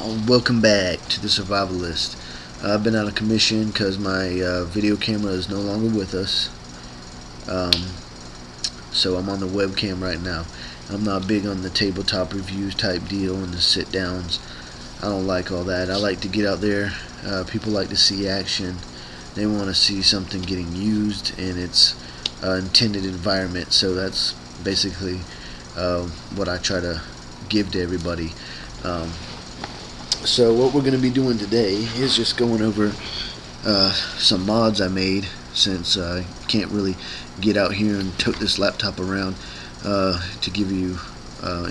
Welcome back to the Survivalist. I've been out of commission because my video camera is no longer with us. So I'm on the webcam right now. I'm not big on the tabletop reviews type deal and the sit downs. I don't like all that. I like to get out there. People like to see action. They want to see something getting used in its intended environment. So that's basically what I try to give to everybody. So what we're going to be doing today is just going over some mods I made, since I can't really get out here and tote this laptop around to give you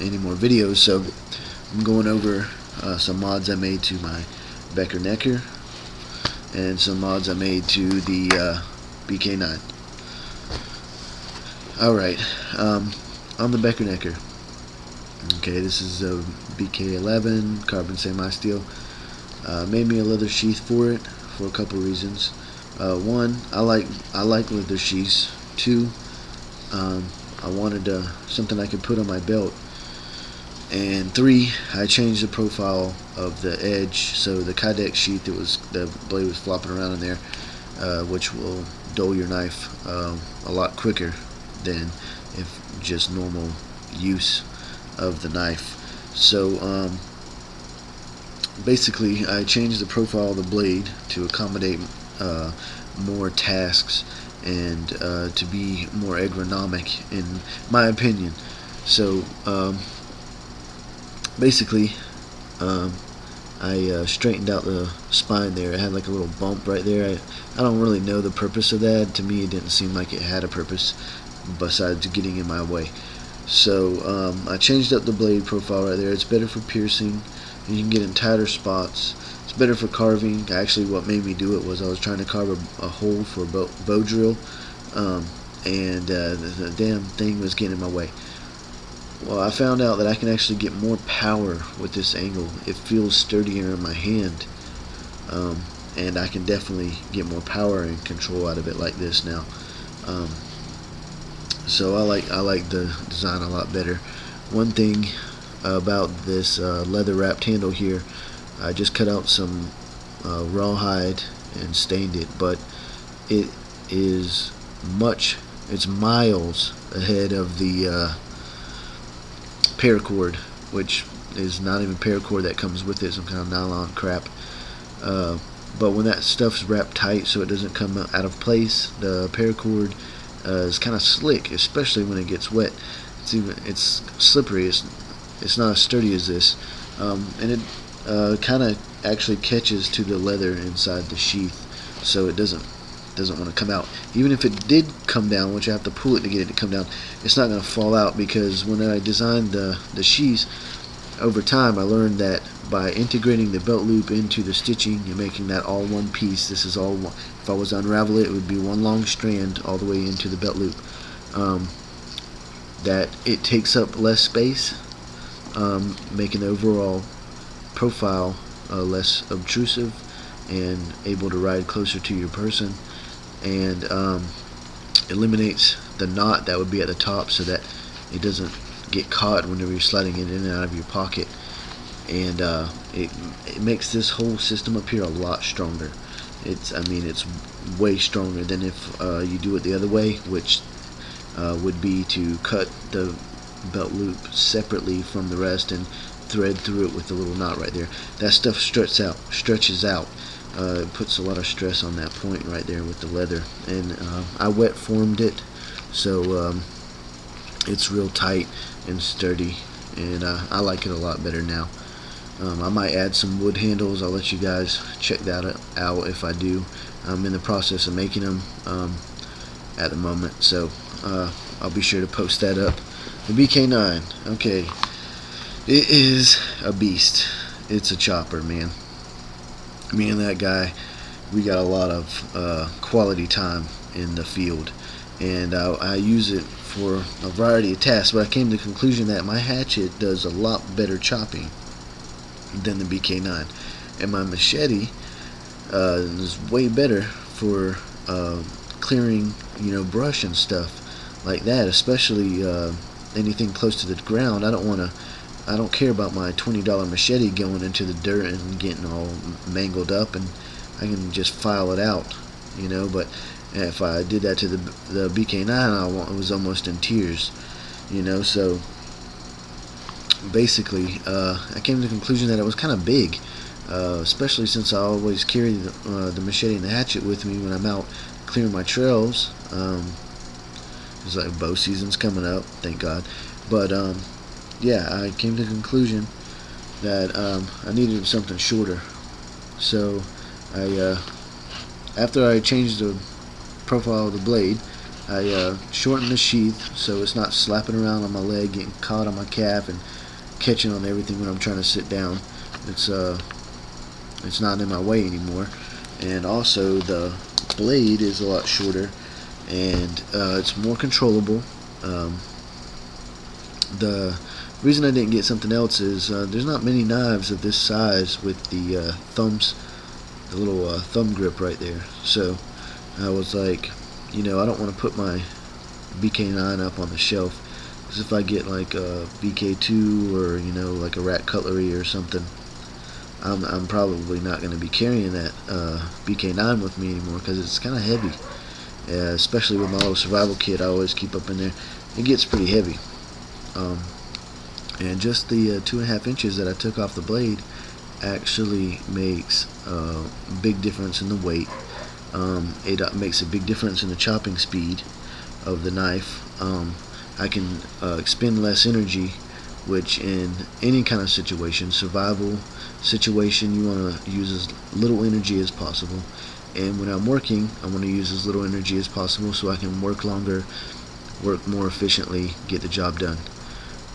any more videos. So I'm going over some mods I made to my Becker Necker and some mods I made to the BK9. Alright, on the Becker Necker. Okay, this is a BK11 carbon semi-steel. Made me a leather sheath for it for a couple reasons. One, I like leather sheaths. Two, I wanted something I could put on my belt. And three, I changed the profile of the edge, so the Kydex sheath, the blade was flopping around in there, which will dull your knife a lot quicker than if just normal use of the knife. So basically I changed the profile of the blade to accommodate more tasks and to be more ergonomic, in my opinion. So basically I straightened out the spine there. It had like a little bump right there. I don't really know the purpose of that. To me it didn't seem like it had a purpose besides getting in my way. So I changed up the blade profile right there. It's better for piercing, and you can get in tighter spots. It's better for carving. Actually, what made me do it was I was trying to carve a hole for a bow drill, and the damn thing was getting in my way. Well, I found out that I can actually get more power with this angle. It feels sturdier in my hand, and I can definitely get more power and control out of it like this now. So I like the design a lot better. One thing about this leather wrapped handle here, I just cut out some rawhide and stained it, but it's miles ahead of the paracord, which is not even paracord that comes with it, some kind of nylon crap. But when that stuff's wrapped tight so it doesn't come out of place, the paracord is kind of slick, especially when it gets wet. It's slippery. It's not as sturdy as this, and it kind of actually catches to the leather inside the sheath, so it doesn't want to come out. Even if it did come down, which I have to pull it to get it to come down, it's not going to fall out, because when I designed the sheaths over time, I learned that by integrating the belt loop into the stitching and making that all one piece, this is all one. If I was to unravel it, it would be one long strand all the way into the belt loop. That it takes up less space, making the overall profile less obtrusive and able to ride closer to your person, and eliminates the knot that would be at the top, so that it doesn't get caught whenever you're sliding it in and out of your pocket. And it makes this whole system up here a lot stronger. It's way stronger than if you do it the other way, which would be to cut the belt loop separately from the rest and thread through it with the little knot right there. That stuff stretches out. It puts a lot of stress on that point right there with the leather. And I wet formed it, so it's real tight and sturdy, and I like it a lot better now. I might add some wood handles. I'll let you guys check that out if I do. I'm in the process of making them at the moment, so I'll be sure to post that up. The BK9, okay, it is a beast. It's a chopper, man. Me and that guy, we got a lot of quality time in the field, and I use it for a variety of tasks, but I came to the conclusion that my hatchet does a lot better chopping than the BK9, and my machete is way better for clearing, brush and stuff like that, especially anything close to the ground. I don't want to I don't care about my $20 machete going into the dirt and getting all mangled up, and I can just file it out, you know. But if I did that to the BK9, it was almost in tears, you know. So basically, I came to the conclusion that it was kind of big, especially since I always carry the machete and the hatchet with me when I'm out clearing my trails. It's like bow season's coming up, thank God. But yeah, I came to the conclusion that I needed something shorter. So after I changed the profile of the blade, I shortened the sheath so it's not slapping around on my leg, getting caught on my calf, and catching on everything when I'm trying to sit down. It's not in my way anymore. And also the blade is a lot shorter, and it's more controllable. The reason I didn't get something else is there's not many knives of this size with the thumbs, the little thumb grip right there. So I was like, you know, I don't want to put my BK9 up on the shelf, because if I get like a BK2 or, you know, like a rat cutlery or something, I'm probably not going to be carrying that BK9 with me anymore, because it's kind of heavy. Especially with my little survival kit I always keep up in there, it gets pretty heavy. And just the 2.5 inches that I took off the blade actually makes a big difference in the weight. It makes a big difference in the chopping speed of the knife. I can expend less energy, which in any kind of situation, survival situation, you want to use as little energy as possible. And when I'm working, I want to use as little energy as possible so I can work longer, work more efficiently, get the job done.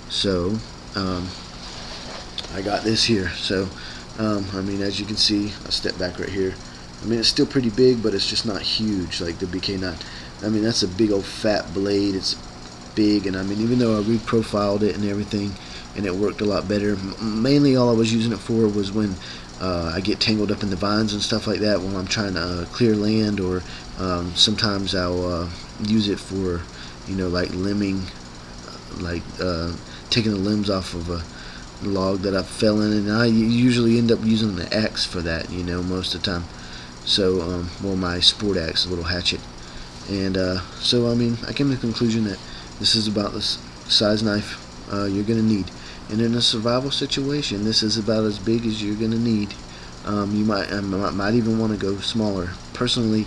So I got this here. So I mean, as you can see, I'll step back right here. I mean, it's still pretty big, but it's just not huge like the BK9. I mean, that's a big old fat blade. It's big, and I mean, even though I reprofiled it and everything, and it worked a lot better, mainly all I was using it for was when I get tangled up in the vines and stuff like that when I'm trying to clear land, or sometimes I'll use it for, you know, like limbing, like taking the limbs off of a log that I fell in, and I usually end up using the axe for that, you know, most of the time. So well, my sport axe, a little hatchet. And so I mean, I came to the conclusion that this is about the size knife you're gonna need, and in a survival situation, this is about as big as you're gonna need. You might even want to go smaller. Personally,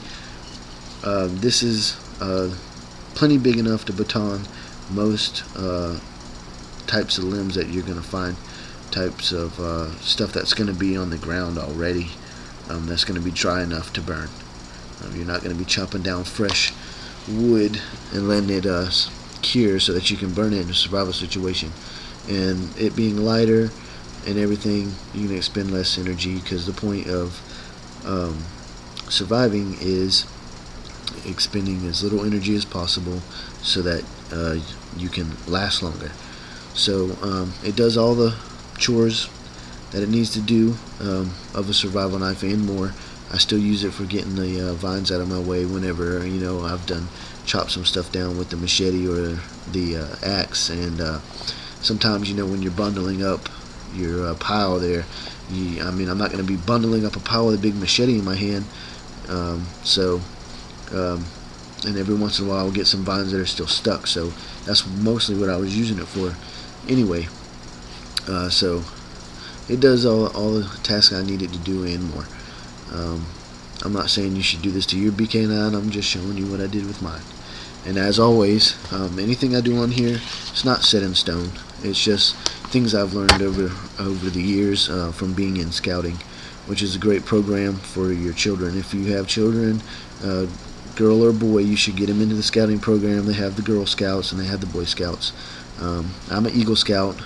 this is plenty big enough to baton most types of limbs that you're gonna find, types of stuff that's gonna be on the ground already, that's gonna be dry enough to burn. You're not gonna be chopping down fresh wood and letting it cure so that you can burn it in a survival situation. And it being lighter and everything, you can expend less energy, because the point of surviving is expending as little energy as possible so that you can last longer. So it does all the chores that it needs to do of a survival knife and more. I still use it for getting the vines out of my way whenever, you know, I've chopped some stuff down with the machete or the axe. And sometimes, you know, when you're bundling up your pile there, I mean, I'm not going to be bundling up a pile with a big machete in my hand. And every once in a while I'll get some vines that are still stuck. So that's mostly what I was using it for anyway. So it does all the tasks I needed to do and more. I'm not saying you should do this to your BK9, I'm just showing you what I did with mine. And as always, anything I do on here, it's not set in stone. It's just things I've learned over the years from being in scouting, which is a great program for your children. If you have children, girl or boy, you should get them into the scouting program. They have the Girl Scouts and they have the Boy Scouts. I'm an Eagle Scout.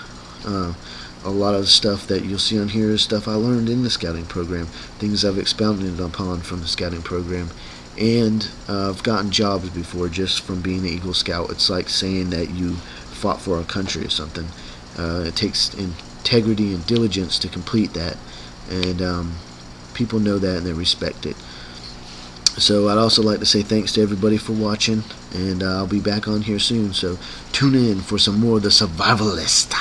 A lot of the stuff that you'll see on here is stuff I learned in the scouting program, things I've expounded upon from the scouting program. And I've gotten jobs before just from being an Eagle Scout. It's like saying that you fought for our country or something. It takes integrity and diligence to complete that, and people know that and they respect it. So I'd also like to say thanks to everybody for watching, and I'll be back on here soon, so tune in for some more of the Survivalist.